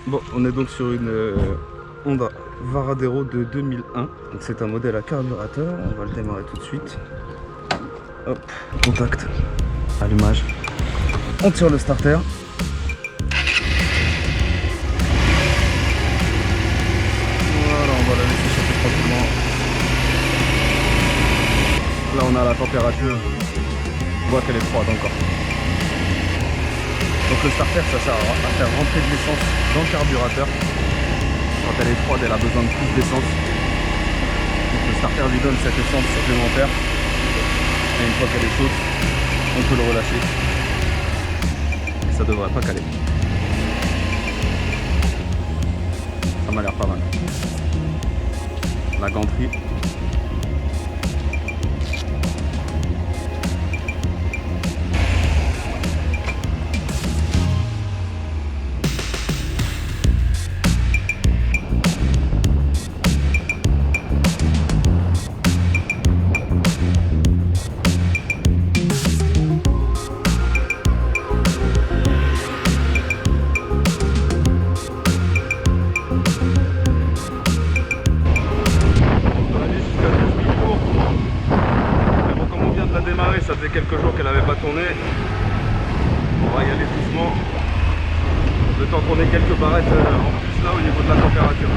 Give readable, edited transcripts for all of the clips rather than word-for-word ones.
Bon, on est donc sur une Honda Varadero de 2001. Donc c'est un modèle à carburateur. On va le démarrer tout de suite. Hop, contact, allumage. On tire le starter. Voilà, on va la laisser chauffer tranquillement. Là on a la température. On voit qu'elle est froide encore. Donc le starter, ça sert à faire rentrer de l'essence dans le carburateur. Quand elle est froide, elle a besoin de plus d'essence. Donc le starter lui donne cette essence supplémentaire. Et une fois qu'elle est chaude, on peut le relâcher. Et ça devrait pas caler. Ça m'a l'air pas mal. La ganterie. Ça faisait quelques jours qu'elle n'avait pas tourné. On va y aller doucement. Le temps qu'on ait quelques barrettes en plus là au niveau de la température.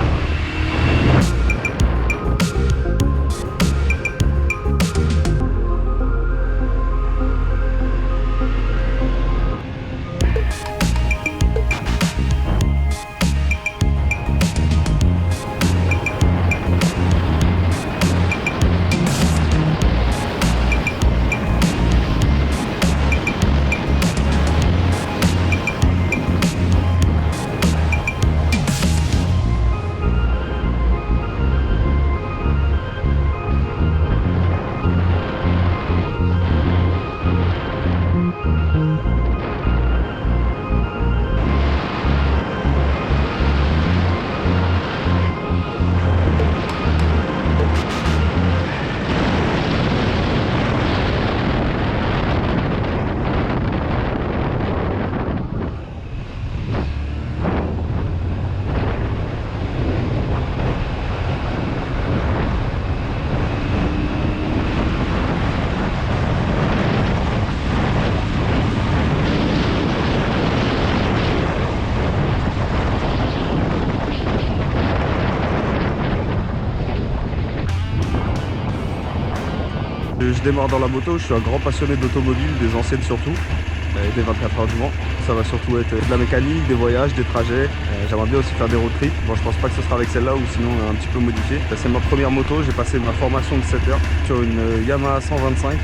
Je démarre dans la moto, je suis un grand passionné d'automobile, des anciennes surtout, et des 24 heures du Mans. Ça va surtout être de la mécanique, des voyages, des trajets. J'aimerais bien aussi faire des road trips. Bon, je pense pas que ce sera avec celle-là ou sinon un petit peu modifié. C'est ma première moto, j'ai passé ma formation de 7 heures sur une Yamaha 125 YS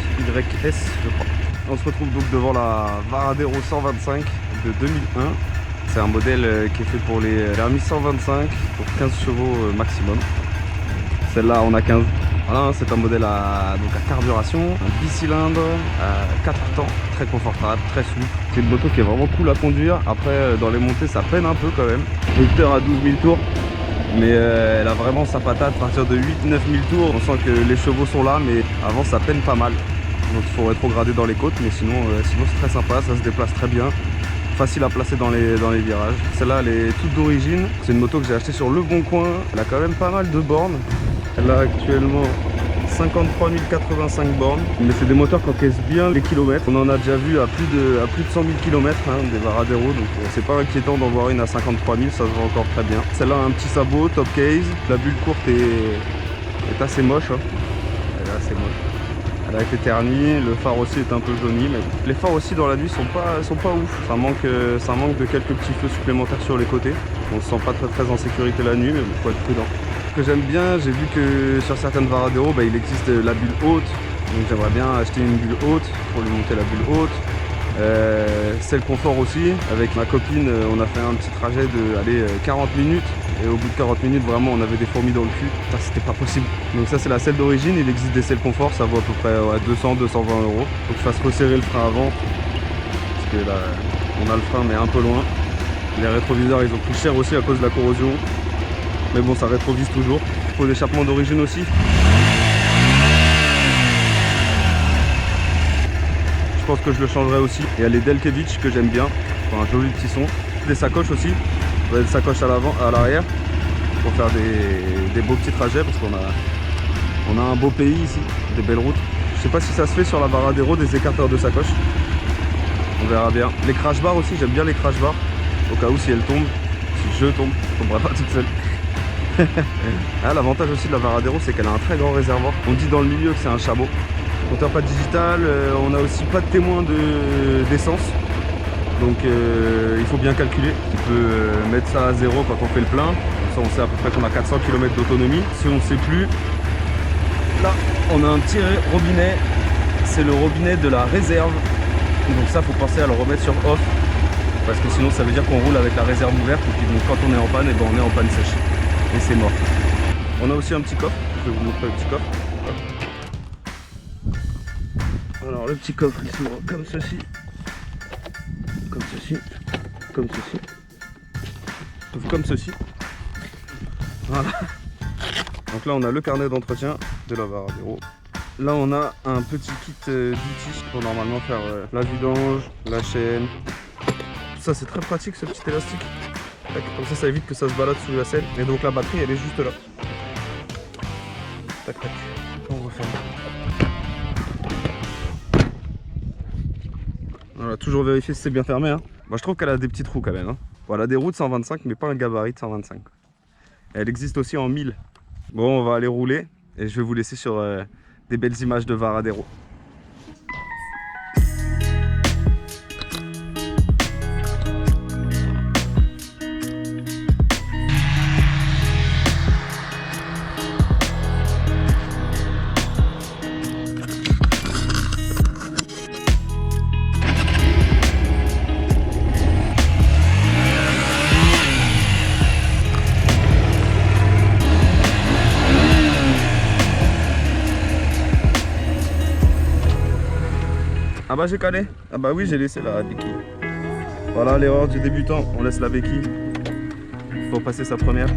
je crois. On se retrouve donc devant la Varadero 125 de 2001. C'est un modèle qui est fait pour les permis 125 pour 15 chevaux maximum. Celle-là on a 15. Voilà, c'est un modèle à carburation, un bicylindre, 4 temps, très confortable, très souple. C'est une moto qui est vraiment cool à conduire. Après, dans les montées, ça peine un peu quand même. Moteur à 12 000 tours, mais elle a vraiment sa patate à partir de 8-9 000 tours. On sent que les chevaux sont là, mais avant, ça peine pas mal. Donc il faut rétrograder dans les côtes, mais sinon c'est très sympa, ça se déplace très bien. Facile à placer dans les virages. Celle-là, elle est toute d'origine. C'est une moto que j'ai achetée sur Le Bon Coin. Elle a quand même pas mal de bornes. Elle a actuellement 53 085 bornes. Mais c'est des moteurs qui encaissent bien les kilomètres. On en a déjà vu à plus de 100 000 km des Varadero. Donc c'est pas inquiétant d'en voir une à 53 000, ça se voit encore très bien. Celle-là a un petit sabot, top case. La bulle courte est assez moche. Hein. Elle est assez moche. Elle a été ternie, le phare aussi est un peu jauni, mais les phares aussi dans la nuit sont pas ouf. Ça manque de quelques petits feux supplémentaires sur les côtés. On se sent pas très en sécurité la nuit, mais il faut être prudent. Ce que j'aime bien, j'ai vu que sur certaines Varadero, il existe la bulle haute. Donc j'aimerais bien acheter une bulle haute pour lui monter la bulle haute. C'est le confort aussi. Avec ma copine, on a fait un petit trajet de 40 minutes. Et au bout de 40 minutes, vraiment, on avait des fourmis dans le cul. C'était pas possible. Donc ça, c'est la selle d'origine. Il existe des selles confort. Ça vaut à peu près 200-220 €. Faut que je fasse resserrer le frein avant. Parce que là, on a le frein, mais un peu loin. Les rétroviseurs, ils ont pris cher aussi à cause de la corrosion. Mais bon, ça rétrovise toujours. Il faut l'échappement d'origine aussi. Je pense que je le changerai aussi. Il y a les Delkevich que j'aime bien, enfin, un joli petit son. Des sacoches aussi. On a une sacoche à l'avant, à l'arrière pour faire des beaux petits trajets parce qu'on a un beau pays ici, des belles routes. Je sais pas si ça se fait sur la Varadero des écarteurs de sacoche. On verra bien. Les crash bars aussi, j'aime bien les crash bars. Au cas où si elles tombent, si je tombe, je tomberai pas toute seule. Ah, l'avantage aussi de la Varadero, c'est qu'elle a un très grand réservoir. On dit dans le milieu que c'est un chameau. Compteur pas digital, on a aussi pas de témoin d'essence. Donc il faut bien calculer. On peut mettre ça à 0 quand on fait le plein. Comme ça on sait à peu près qu'on a 400 km d'autonomie. Si on ne sait plus, là on a un petit robinet. C'est le robinet de la réserve. Donc ça faut penser à le remettre sur off. Parce que sinon ça veut dire qu'on roule avec la réserve ouverte. Et puis donc quand on est en panne, et ben on est en panne sèche. Et c'est mort. On a aussi un petit coffre. Je vais vous montrer le petit coffre. Alors le petit coffre il s'ouvre comme ceci. Comme ceci, comme ceci, comme ceci. Voilà. Donc là on a le carnet d'entretien de la Varadero. Là on a un petit kit d'outils pour normalement faire la vidange, la chaîne. Ça c'est très pratique ce petit élastique. Comme ça évite que ça se balade sous la selle. Et donc la batterie elle est juste là. Tac tac. On referme. Voilà, toujours vérifier si c'est bien fermé. Hein. Moi je trouve qu'elle a des petits trous quand même. Hein. Bon, elle a des roues de 125 mais pas un gabarit de 125. Elle existe aussi en 1000. Bon, on va aller rouler et je vais vous laisser sur des belles images de Varadero. Ah bah j'ai calé. Ah bah oui j'ai laissé la béquille. Voilà l'erreur du débutant, on laisse la béquille pour passer sa première.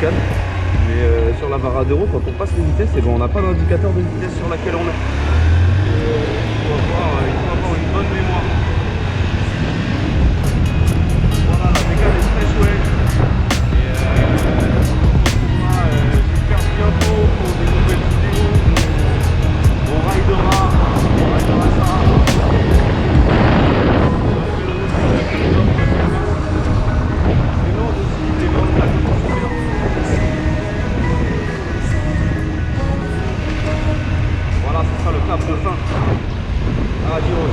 chicane. Mais sur la Varadero, quand on passe les vitesses, et ben, on n'a pas d'indicateur de vitesse sur laquelle on est. Il faut avoir une bonne mémoire. Voilà, la mécanique est très chouette. Et j'espère bientôt pour des nouvelles vidéos. On ridera ça. Voilà, ce sera le cap de fin. Adios.